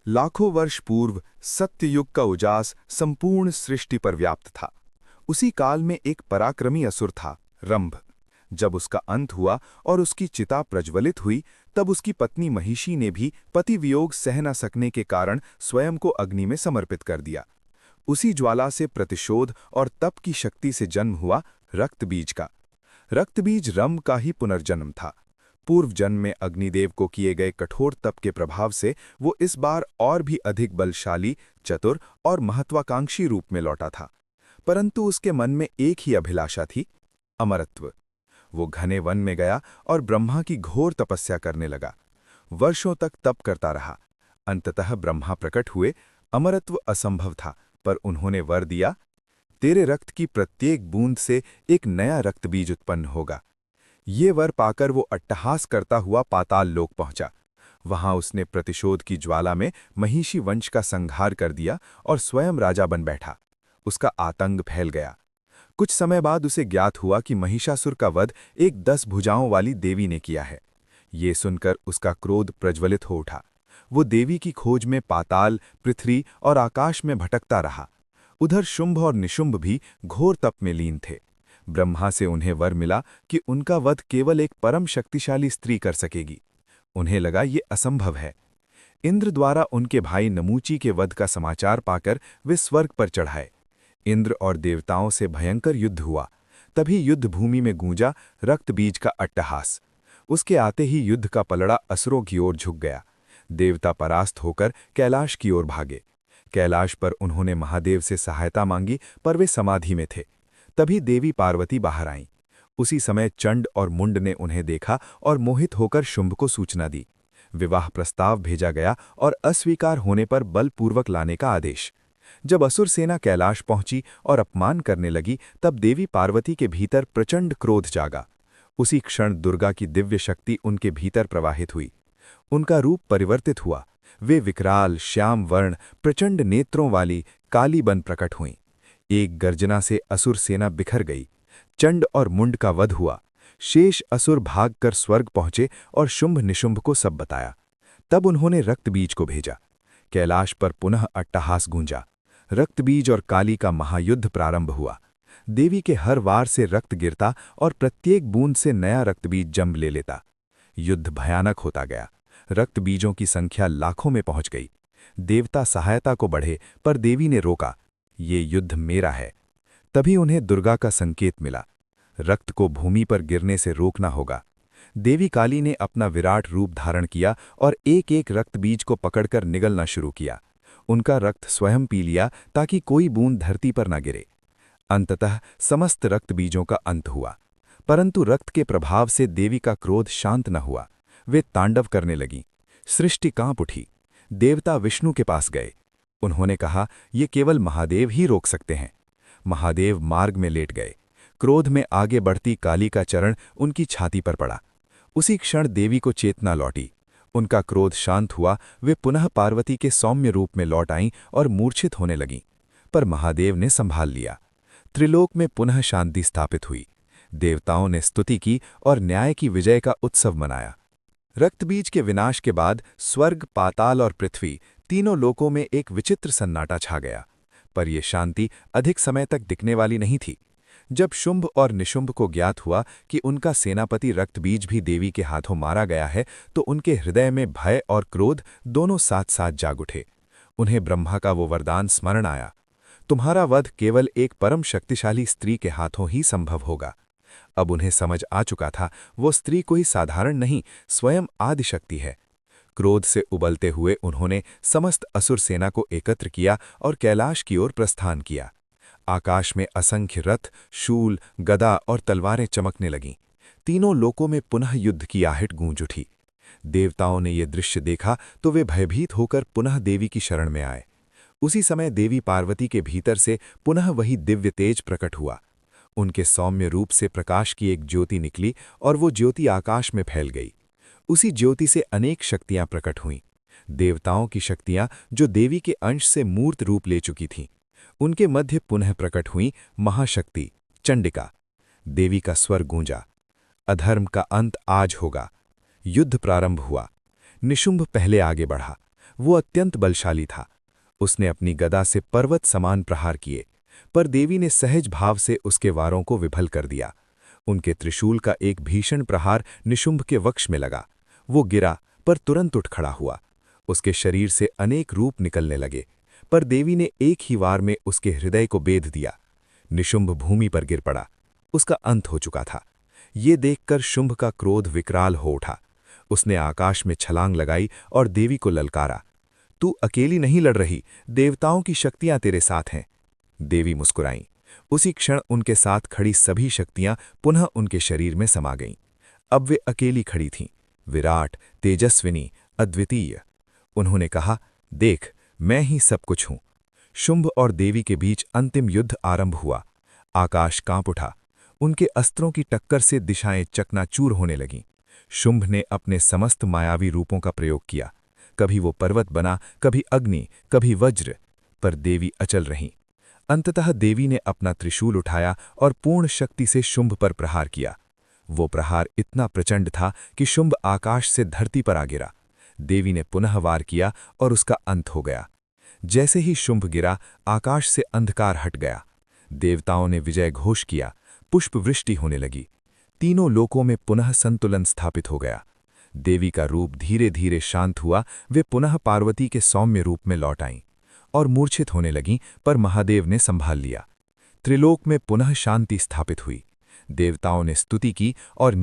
लाखों वर्ष पूर्व सत्ययुग का उजास संपूर्ण सृष्टि पर व्याप्त था। उसी काल में एक पराक्रमी असुर था, रंभ। जब उसका अंत हुआ और उसकी चिता प्रज्वलित हुई, तब उसकी पत्नी महिषी ने भी पति वियोग सह न सकने के कारण स्वयं को अग्नि में समर्पित कर दिया। उसी ज्वाला से प्रतिशोध और तप की शक्ति से जन्म हुआ रक्तबीज का। रक्तबीज रंभ का ही पुनर्जन्म था। पूर्व जन्म में अग्निदेव को किए गए कठोर तप के प्रभाव से वो इस बार और भी अधिक बलशाली, चतुर और महत्वाकांक्षी रूप में लौटा था। परंतु उसके मन में एक ही अभिलाषा थी, अमरत्व। वो घने वन में गया और ब्रह्मा की घोर तपस्या करने लगा। वर्षों तक तप करता रहा। अंततः ब्रह्मा प्रकट हुए। अमरत्व असंभव था, पर उन्होंने वर दिया, तेरे रक्त की प्रत्येक बूंद से एक नया रक्तबीज उत्पन्न होगा। ये वर पाकर वो अट्टहास करता हुआ पाताल लोक पहुंचा। वहां उसने प्रतिशोध की ज्वाला में महिषी वंश का संहार कर दिया और स्वयं राजा बन बैठा। उसका आतंक फैल गया। कुछ समय बाद उसे ज्ञात हुआ कि महिषासुर का वध एक 10 भुजाओं वाली देवी ने किया है। ये सुनकर उसका क्रोध प्रज्वलित हो उठा। वो देवी की खोज में पाताल, पृथ्वी और आकाश में भटकता रहा। उधर शुंभ और निशुंभ भी घोर तप में लीन थे। ब्रह्मा से उन्हें वर मिला कि उनका वध केवल एक परम शक्तिशाली स्त्री कर सकेगी। उन्हें लगा ये असंभव है। इंद्र द्वारा उनके भाई नमूची के वध का समाचार पाकर वे स्वर्ग पर चढ़ाए। इंद्र और देवताओं से भयंकर युद्ध हुआ। तभी युद्ध भूमि में गूंजा रक्तबीज का अट्टहास। उसके आते ही युद्ध का पलड़ा असुरों की ओर झुक गया। देवता परास्त होकर कैलाश की ओर भागे। कैलाश पर उन्होंने महादेव से सहायता मांगी, पर वे समाधि में थे। तभी देवी पार्वती बाहर आईं। उसी समय चंड और मुंड ने उन्हें देखा और मोहित होकर शुंभ को सूचना दी। विवाह प्रस्ताव भेजा गया और अस्वीकार होने पर बलपूर्वक लाने का आदेश। जब असुर सेना कैलाश पहुंची और अपमान करने लगी, तब देवी पार्वती के भीतर प्रचंड क्रोध जागा। उसी क्षण दुर्गा की दिव्य शक्ति उनके भीतर प्रवाहित हुई। उनका रूप परिवर्तित हुआ। वे विकराल, श्याम वर्ण, प्रचंड नेत्रों वाली काली बन प्रकट हुईं। एक गर्जना से असुर सेना बिखर गई। चंड और मुंड का वध हुआ। शेष असुर भागकर स्वर्ग पहुंचे और शुंभ निशुंभ को सब बताया। तब उन्होंने रक्तबीज को भेजा। कैलाश पर पुनः अट्टहास गूंजा। रक्तबीज और काली का महायुद्ध प्रारंभ हुआ। देवी के हर वार से रक्त गिरता और प्रत्येक बूंद से नया रक्तबीज जन्म ले लेता। युद्ध भयानक होता गया। रक्तबीजों की संख्या लाखों में पहुंच गई। देवता सहायता को बढ़े, पर देवी ने रोका, ये युद्ध मेरा है। तभी उन्हें दुर्गा का संकेत मिला, रक्त को भूमि पर गिरने से रोकना होगा। देवी काली ने अपना विराट रूप धारण किया और एक एक रक्तबीज को पकड़कर निगलना शुरू किया। उनका रक्त स्वयं पी लिया ताकि कोई बूंद धरती पर न गिरे। अंततः समस्त रक्तबीजों का अंत हुआ। परंतु रक्त के प्रभाव से देवी का क्रोध शांत न हुआ। वे तांडव करने लगीं। सृष्टि कांप उठी। देवता विष्णु के पास गए। उन्होंने कहा, ये केवल महादेव ही रोक सकते हैं। महादेव मार्ग में लेट गए। क्रोध में आगे बढ़ती काली का चरण उनकी छाती पर पड़ा। उसी क्षण देवी को चेतना लौटी। उनका क्रोध शांत हुआ। वे पुनः पार्वती के सौम्य रूप में लौट आईं और मूर्छित होने लगीं। पर महादेव ने संभाल लिया। त्रिलोक में पुनः शांति स्थापित हुई। देवताओं ने स्तुति की और न्याय की विजय का उत्सव मनाया। रक्तबीज के विनाश के बाद स्वर्ग, पाताल और पृथ्वी तीनों लोकों में एक विचित्र सन्नाटा छा गया। पर यह शांति अधिक समय तक टिकने वाली नहीं थी। जब शुंभ और निशुंभ को ज्ञात हुआ कि उनका सेनापति रक्तबीज भी देवी के हाथों मारा गया है, तो उनके हृदय में भय और क्रोध दोनों साथ साथ जाग उठे। उन्हें ब्रह्मा का वो वरदान स्मरण आया, तुम्हारा वध केवल एक परम शक्तिशाली स्त्री के हाथों ही संभव होगा। अब उन्हें समझ आ चुका था, वो स्त्री कोई साधारण नहीं, स्वयं आदिशक्ति है। क्रोध से उबलते हुए उन्होंने समस्त असुर सेना को एकत्र किया और कैलाश की ओर प्रस्थान किया। आकाश में असंख्य रथ, शूल, गदा और तलवारें चमकने लगीं। तीनों लोकों में पुनः युद्ध की आहट गूंज उठी। देवताओं ने ये दृश्य देखा तो वे भयभीत होकर पुनः देवी की शरण में आए। उसी समय देवी पार्वती के भीतर से पुनः वही दिव्य तेज प्रकट हुआ। उनके सौम्य रूप से प्रकाश की एक ज्योति निकली और वो ज्योति आकाश में फैल गई। उसी ज्योति से अनेक शक्तियां प्रकट हुईं। देवताओं की शक्तियां जो देवी के अंश से मूर्त रूप ले चुकी थीं। उनके मध्य पुनः प्रकट हुई महाशक्ति चंडिका। देवी का स्वर गूंजा, अधर्म का अंत आज होगा। युद्ध प्रारंभ हुआ। निशुंभ पहले आगे बढ़ा। वो अत्यंत बलशाली था। उसने अपनी गदा से पर्वत समान प्रहार किए, पर देवी ने सहज भाव से उसके वारों को विफल कर दिया। उनके त्रिशूल का एक भीषण प्रहार निशुंभ के वक्ष में लगा। वो गिरा, पर तुरंत उठ खड़ा हुआ। उसके शरीर से अनेक रूप निकलने लगे, पर देवी ने एक ही वार में उसके हृदय को बेध दिया। निशुंभ भूमि पर गिर पड़ा। उसका अंत हो चुका था। ये देखकर शुंभ का क्रोध विकराल हो उठा। उसने आकाश में छलांग लगाई और देवी को ललकारा, तू अकेली नहीं लड़ रही, देवताओं की शक्तियां तेरे साथ हैं। देवी मुस्कुराईं। उसी क्षण उनके साथ खड़ी सभी शक्तियां पुनः उनके शरीर में समा गईं। अब वे अकेली खड़ी थीं, विराट, तेजस्विनी, अद्वितीय। उन्होंने कहा, देख, मैं ही सब कुछ हूं। शुंभ और देवी के बीच अंतिम युद्ध आरंभ हुआ। आकाश कांप उठा। उनके अस्त्रों की टक्कर से दिशाएं चकनाचूर होने लगीं। शुंभ ने अपने समस्त मायावी रूपों का प्रयोग किया। कभी वो पर्वत बना, कभी अग्नि, कभी वज्र, पर देवी अचल रहीं। अंततः देवी ने अपना त्रिशूल उठाया और पूर्ण शक्ति से शुंभ पर प्रहार किया। वो प्रहार इतना प्रचंड था कि शुंभ आकाश से धरती पर आ गिरा। देवी ने पुनः वार किया और उसका अंत हो गया। जैसे ही शुंभ गिरा, आकाश से अंधकार हट गया। देवताओं ने विजय घोष किया। पुष्प वृष्टि होने लगी। तीनों लोकों में पुनः संतुलन स्थापित हो गया। देवी का रूप धीरे धीरे शांत हुआ। वे पुनः पार्वती के सौम्य रूप में लौट आईं और मूर्छित होने लगीं, पर महादेव ने संभाल लिया। त्रिलोक में पुनः शांति स्थापित हुई। देवताओं ने स्तुति की और